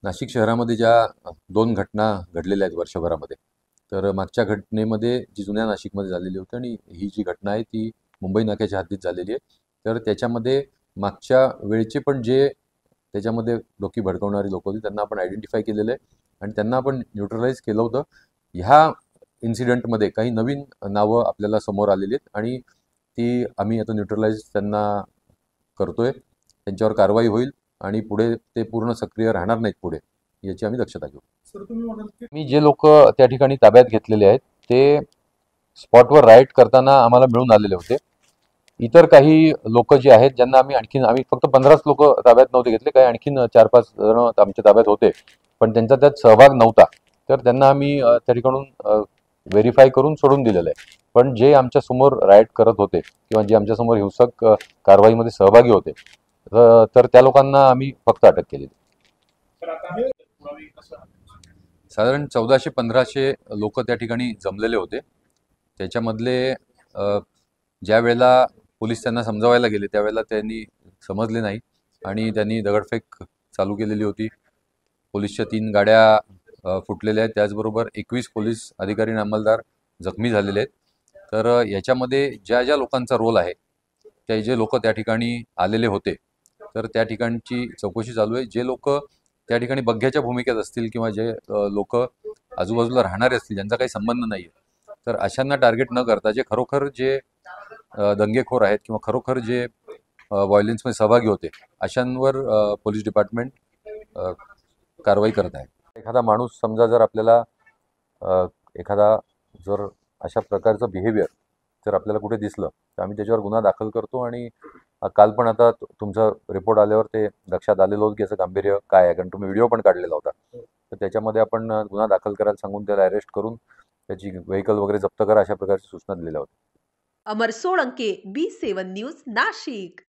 नाशिक शहरामध्ये ज्या 2 घटना घडलेल्या आहेत वर्षभरामध्ये, तर मागच्या घटनेमध्ये जी जुन्या नाशिकमध्ये झालेली होती आणि ही जी घटना आहे ती मुंबई नाक्याच्या हद्दीत झालेली आहे. तर त्याच्यामध्ये मागच्या वेळचे पण जे त्याच्यामध्ये डोकी भडकवणारी लोकं होती त्यांना आपण आयडेंटिफाय केलेलं आहे आणि त्यांना आपण न्यूट्रलाइज केलं होतं. ह्या इन्सिडेंटमध्ये काही नवीन नावं आपल्याला समोर आलेली आहेत आणि ती आम्ही आता न्यूट्रलाइज त्यांना करतोय. त्यांच्यावर कारवाई होईल आणि पुढे ते पूर्ण सक्रिय राहणार नाहीत पुढे, याची आम्ही दक्षता घेऊ. सर तुम्ही म्हणाल की मी जे लोक त्या ठिकाणी ताब्यात घेतलेले आहेत ते स्पॉटवर राईड करताना आम्हाला मिळून आलेले होते. इतर काही लोक जे आहेत ज्यांना आम्ही फक्त 15च लोक ताब्यात नव्हते घेतले, काही आणखीन 4-5 जण आमच्या ताब्यात होते, पण त्यांचा त्यात सहभाग नव्हता. तर त्यांना आम्ही त्या ठिकाणून व्हेरीफाय करून सोडून दिलेलं आहे. पण जे आमच्या समोर राईड करत होते किंवा जे आमच्या समोर हिंसक कारवाईमध्ये सहभागी होते, तर त्या लोकांना आम्ही फक्त अटक केली. सर आता हे पुरावे कसं साधारण 1400-1500 लोक त्या ठिकाणी जमलेले होते. त्याच्यामधले ज्या वेळेला पोलीस त्यांना समजावायला गेले त्यावेळेला त्यांनी समजले नाही आणि त्यांनी दगडफेक चालू केलेली होती. पोलीसच्या 3 गाड्या फुटलेल्या आहेत. त्याचबरोबर 21 पोलीस अधिकारी आणि अंमलदार जखमी झालेले आहेत. तर याच्यामध्ये ज्या ज्या लोकांचा रोल आहे, ते जे लोक त्या ठिकाणी आलेले होते, तर त्या ठिकाणची चौकशी चालू आहे. जे लोक त्या ठिकाणी बघ्याच्या भूमिकेत असतील किंवा जे लोक आजूबाजूला राहणारे असतील ज्यांचा काही संबंध नाही आहे, तर अशांना टार्गेट न करता जे खरोखर जे दंगेखोर आहेत किंवा खरोखर जे व्हायलन्समध्ये सहभागी होते, अशांवर पोलीस डिपार्टमेंट कारवाई करत आहे. एखादा माणूस समजा जर आपल्याला एखादा जर अशा प्रकारचं बिहेवियर जर आपल्याला कुठे दिसलं तर आम्ही त्याच्यावर गुन्हा दाखल करतो आणि काल पण आता तुमचा रिपोर्ट आल्यावर ते लक्षात आलेलं होतं की याचं गांभीर्य काय आहे, कारण तुम्ही व्हिडिओ पण काढलेला होता. तर त्याच्यामध्ये आपण गुन्हा दाखल करायला सांगून त्याला अरेस्ट करून त्याची व्हेकल वगैरे जप्त करा अशा प्रकारच्या सूचना दिलेल्या होत्या. अमर सोळंके, B7 न्यूज, नाशिक.